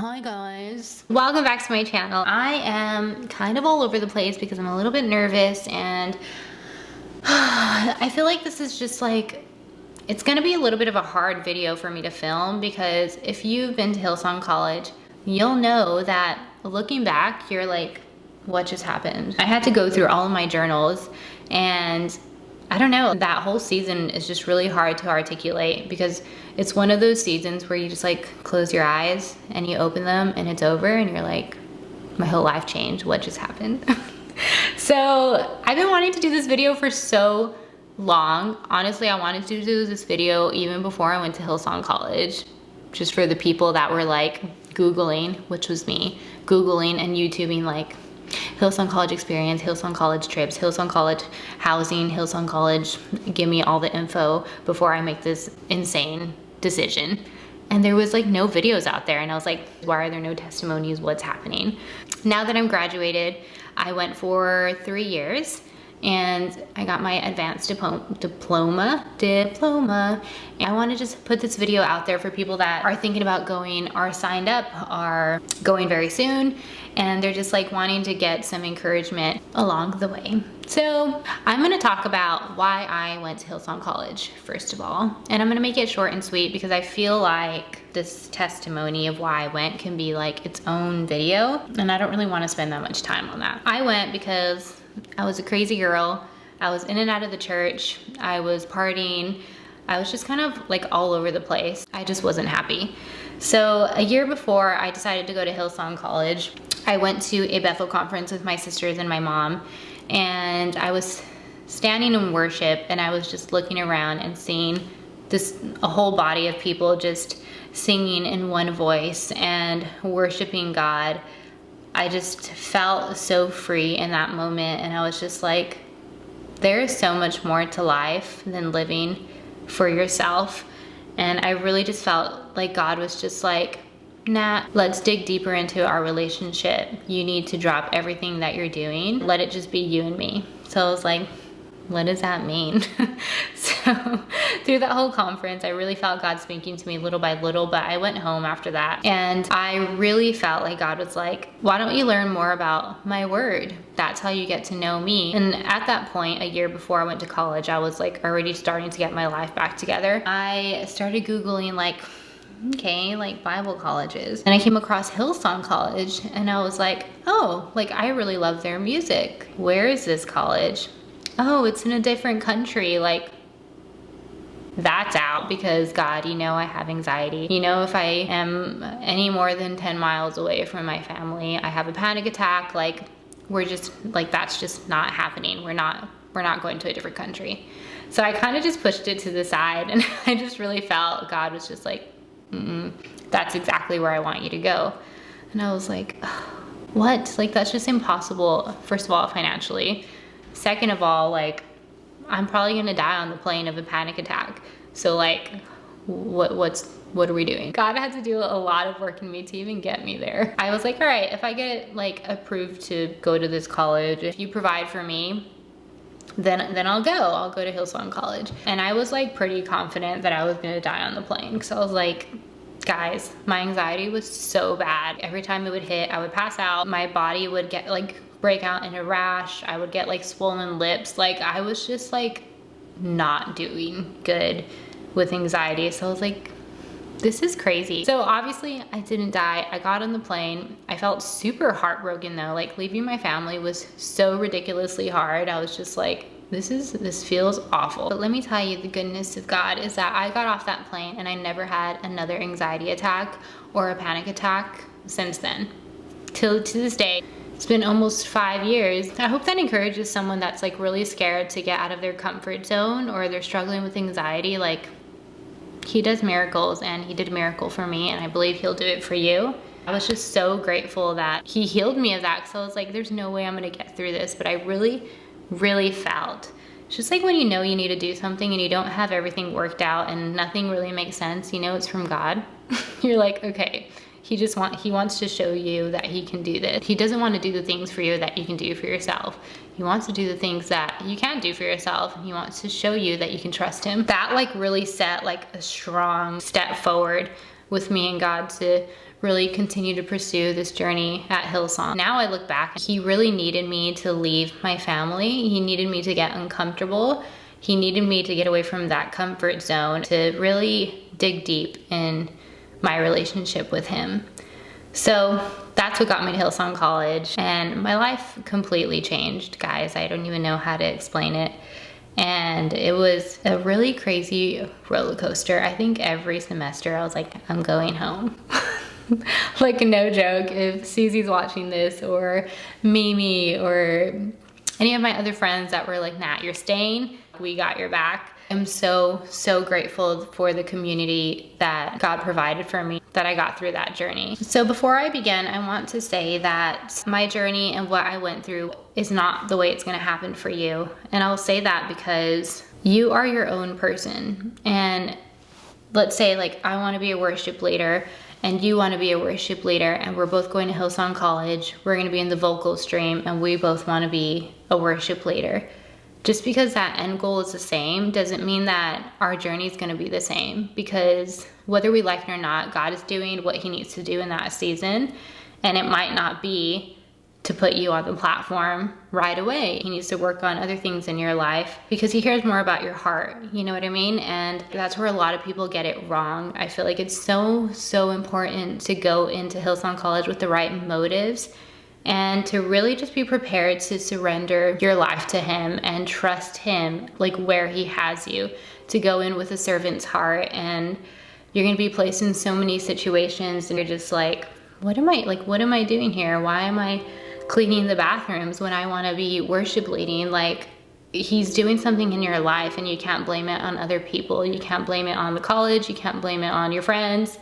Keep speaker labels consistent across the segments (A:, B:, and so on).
A: Hi guys, welcome back to my channel. I am kind of all over the place because I'm a little bit nervous and I feel like this is just like, it's gonna be a little bit of a hard video for me to film because if you've been to Hillsong College, you'll know that looking back, you're like, what just happened? I had to go through all of my journals and I don't know, that whole season is just really hard to articulate because it's one of those seasons where you just like close your eyes and you open them and it's over and you're like, my whole life changed, what just happened? So I've been wanting to do this video for so long. Honestly, I wanted to do this video even before I went to Hillsong College, just for the people that were like Googling, which was me, Googling and YouTubing like Hillsong College experience, Hillsong College trips, Hillsong College housing, Hillsong College, give me all the info before I make this insane decision. And there was like no videos out there and I was like, why are there no testimonies? What's happening? Now that I'm graduated, I went for 3 years and I got my advanced diploma. I want to just put this video out there for people that are thinking about going, are signed up, are going very soon, and they're just like wanting to get some encouragement along the way. So I'm going to talk about why I went to Hillsong College, first of all, and I'm going to make it short and sweet because I feel like this testimony of why I went can be like its own video, and I don't really want to spend that much time on that. I went because I was a crazy girl. I was in and out of the church. I was partying. I was just kind of like all over the place. I just wasn't happy. So a year before I decided to go to Hillsong College, I went to a Bethel conference with my sisters and my mom, and I was standing in worship and I was just looking around and seeing a whole body of people just singing in one voice and worshiping God. I just felt so free in that moment, and I was just like, there is so much more to life than living for yourself. And I really just felt like God was just like, nah, let's dig deeper into our relationship. You need to drop everything that you're doing. Let it just be you and me. So I was like, what does that mean? So through that whole conference, I really felt God speaking to me little by little, but I went home after that and I really felt like God was like, why don't you learn more about my word? That's how you get to know me. And at that point, a year before I went to college, I was like already starting to get my life back together. I started Googling like, okay, like Bible colleges. And I came across Hillsong College and I was like, oh, like I really love their music. Where is this college? Oh, it's in a different country. Like, that's out because God, you know, I have anxiety. You know, if I am any more than 10 miles away from my family, I have a panic attack. Like, we're just like, that's just not happening. We're not going to a different country. So I kind of just pushed it to the side and I just really felt God was just like, that's exactly where I want you to go. And I was like, what? Like, that's just impossible. First of all, financially. Second of all, like, I'm probably gonna die on the plane of a panic attack. So like, what are we doing? God had to do a lot of work in me to even get me there. I was like, all right, if I get like approved to go to this college, if you provide for me, then I'll go to Hillsong College. And I was like pretty confident that I was gonna die on the plane because I was like, guys, my anxiety was so bad. Every time it would hit, I would pass out. My body would get like break out in a rash. I would get like swollen lips. Like I was just like not doing good with anxiety. So I was like, this is crazy. So obviously I didn't die. I got on the plane. I felt super heartbroken though. Like leaving my family was so ridiculously hard. I was just like, this feels awful. But let me tell you, the goodness of God is that I got off that plane and I never had another anxiety attack or a panic attack since then. To this day. It's been almost 5 years. I hope that encourages someone that's like really scared to get out of their comfort zone or they're struggling with anxiety. Like, he does miracles and he did a miracle for me and I believe he'll do it for you. I was just so grateful that he healed me of that because I was like, there's no way I'm gonna get through this. But I really felt, it's just like when you know you need to do something and you don't have everything worked out and nothing really makes sense, you know it's from God. You're like, okay. He wants to show you that he can do this. He doesn't want to do the things for you that you can do for yourself. He wants to do the things that you can't do for yourself, and he wants to show you that you can trust him. That like really set like a strong step forward with me and God to really continue to pursue this journey at Hillsong. Now I look back, he really needed me to leave my family. He needed me to get uncomfortable. He needed me to get away from that comfort zone to really dig deep in my relationship with him. So that's what got me to Hillsong College, and my life completely changed, guys. I don't even know how to explain it. And it was a really crazy roller coaster. I think every semester I was like, I'm going home. Like, no joke. If Susie's watching this, or Mimi, or any of my other friends that were like, Nat, you're staying, we got your back. I'm so, so grateful for the community that God provided for me, that I got through that journey. So before I begin, I want to say that my journey and what I went through is not the way it's gonna happen for you. And I'll say that because you are your own person. And let's say like I wanna be a worship leader and you wanna be a worship leader, and we're both going to Hillsong College. We're gonna be in the vocal stream and we both wanna be a worship leader. Just because that end goal is the same doesn't mean that our journey is going to be the same, because whether we like it or not, God is doing what he needs to do in that season, and it might not be to put you on the platform right away. He needs to work on other things in your life because he cares more about your heart, you know what I mean? And that's where a lot of people get it wrong. I feel like it's so, so important to go into Hillsong College with the right motives, and to really just be prepared to surrender your life to him and trust him, like where he has you, to go in with a servant's heart. And you're gonna be placed in so many situations and you're just like, what am I doing here? Why am I cleaning the bathrooms when I wanna be worship leading? Like, he's doing something in your life and you can't blame it on other people. You can't blame it on the college. You can't blame it on your friends.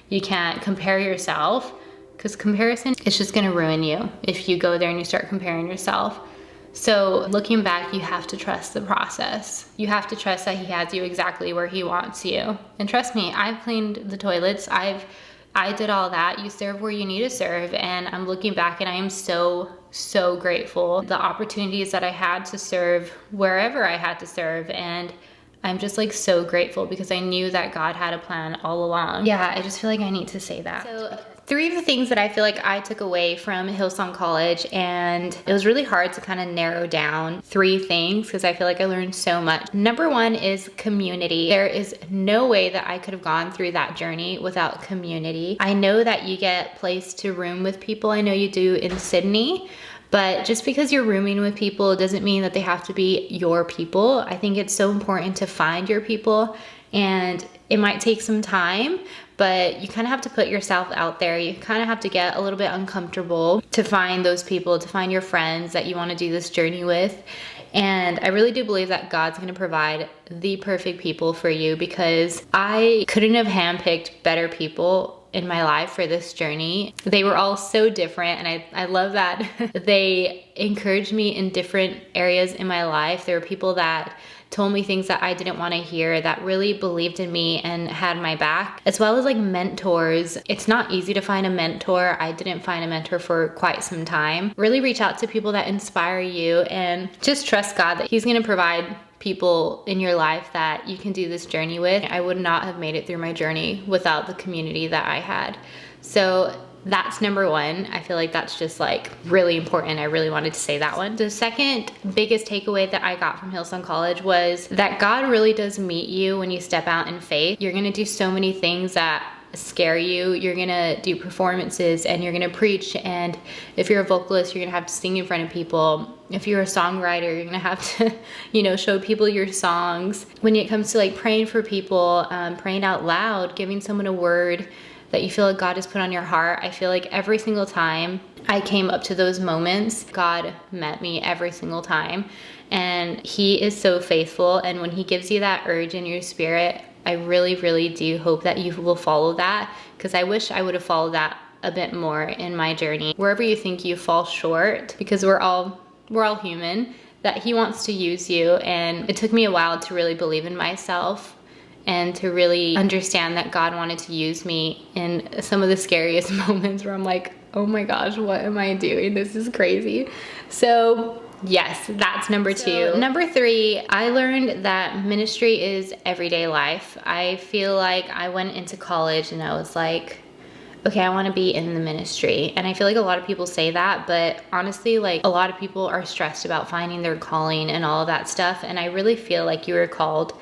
A: You can't compare yourself, because comparison is just gonna ruin you if you go there and you start comparing yourself. So looking back, you have to trust the process. You have to trust that he has you exactly where he wants you. And trust me, I've cleaned the toilets. I did all that. You serve where you need to serve. And I'm looking back and I am so, so grateful. The opportunities that I had to serve wherever I had to serve. And I'm just like so grateful because I knew that God had a plan all along. Yeah, I just feel like I need to say that. So 3 of the things that I feel like I took away from Hillsong College, and it was really hard to kind of narrow down 3 things because I feel like I learned so much. Number 1 is community. There is no way that I could have gone through that journey without community. I know that you get placed to room with people. I know you do in Sydney. But just because you're rooming with people doesn't mean that they have to be your people. I think it's so important to find your people, and it might take some time, but you kind of have to put yourself out there. You kind of have to get a little bit uncomfortable to find those people, to find your friends that you want to do this journey with. And I really do believe that God's going to provide the perfect people for you, because I couldn't have handpicked better people in my life for this journey. They were all so different, and I love that they encouraged me in different areas in my life. There were people that told me things that I didn't want to hear, that really believed in me and had my back, as well as like mentors. It's not easy to find a mentor. I didn't find a mentor for quite some time. Really reach out to people that inspire you, and just trust God that he's going to provide people in your life that you can do this journey with. I would not have made it through my journey without the community that I had. So that's number 1. I feel like that's just like really important. I really wanted to say that one. The second biggest takeaway that I got from Hillsong College was that God really does meet you when you step out in faith. You're gonna do so many things that scare you. You're gonna do performances and you're gonna preach, and if you're a vocalist, you're gonna have to sing in front of people. If you're a songwriter, you're gonna have to, you know, show people your songs. When it comes to like praying for people, praying out loud, giving someone a word that you feel like God has put on your heart, I feel like every single time I came up to those moments, God met me every single time. And he is so faithful, and when he gives you that urge in your spirit, I really, really do hope that you will follow that, because I wish I would have followed that a bit more in my journey. Wherever you think you fall short, because we're all human, that he wants to use you. And it took me a while to really believe in myself and to really understand that God wanted to use me in some of the scariest moments where I'm like, oh my gosh, what am I doing? This is crazy. So Yes, that's number two. Number three, I learned that ministry is everyday life. I feel like I went into college and I was like, okay, I want to be in the ministry. And I feel like a lot of people say that, but honestly, like a lot of people are stressed about finding their calling and all of that stuff. And I really feel like you are called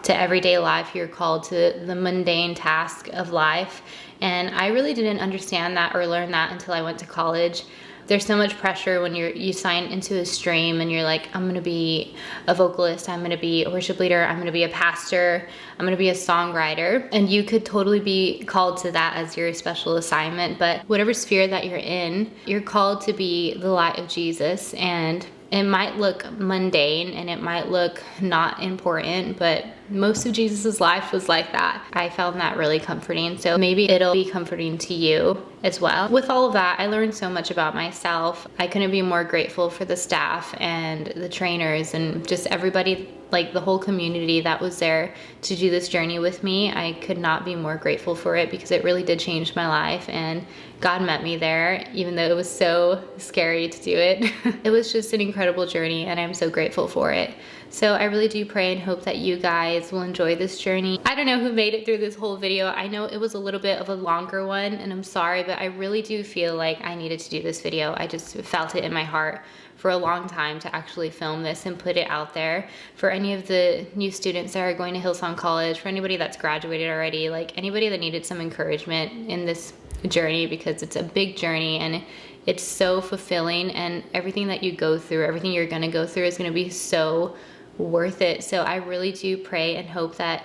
A: to everyday life. You're called to the mundane task of life. And I really didn't understand that or learn that until I went to college. There's so much pressure when you sign into a stream and you're like, I'm gonna be a vocalist, I'm gonna be a worship leader, I'm gonna be a pastor, I'm gonna be a songwriter. And you could totally be called to that as your special assignment, but whatever sphere that you're in, you're called to be the light of Jesus. And it might look mundane and it might look not important, but most of Jesus's life was like that. I found that really comforting. So maybe it'll be comforting to you as well. With all of that, I learned so much about myself. I couldn't be more grateful for the staff and the trainers and just everybody, like the whole community that was there to do this journey with me. I could not be more grateful for it because it really did change my life, and God met me there, even though it was so scary to do it. It was just an incredible journey and I'm so grateful for it. So I really do pray and hope that you guys will enjoy this journey. I don't know who made it through this whole video. I know it was a little bit of a longer one and I'm sorry, but I really do feel like I needed to do this video. I just felt it in my heart for a long time to actually film this and put it out there for any of the new students that are going to Hillsong College, for anybody that's graduated already, like anybody that needed some encouragement in this journey, because it's a big journey and it's so fulfilling, and everything that you go through, everything you're gonna go through is gonna be so worth it. So I really do pray and hope that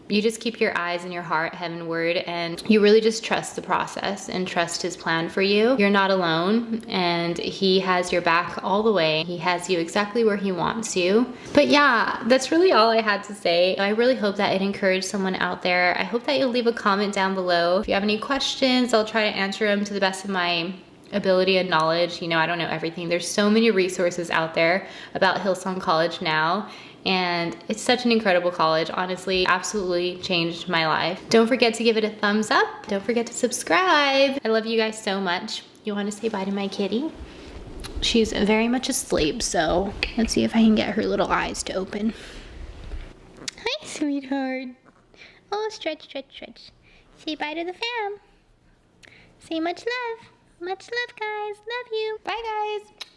A: you just keep your eyes and your heart heavenward and you really just trust the process and trust his plan for you. You're not alone and he has your back all the way. He has you exactly where he wants you. But yeah, that's really all I had to say. I really hope that it encouraged someone out there. I hope that you'll leave a comment down below. If you have any questions, I'll try to answer them to the best of my ability and knowledge. You know, I don't know everything. There's so many resources out there about Hillsong College now, and it's such an incredible college. Honestly, absolutely changed my life. Don't forget to give it a thumbs up. Don't forget to subscribe. I love you guys so much. You want to say bye to my kitty? She's very much asleep, so let's see if I can get her little eyes to open. Hi, sweetheart. Oh, stretch, stretch, stretch. Say bye to the fam. Say much love. Much love, guys. Love you. Bye, guys.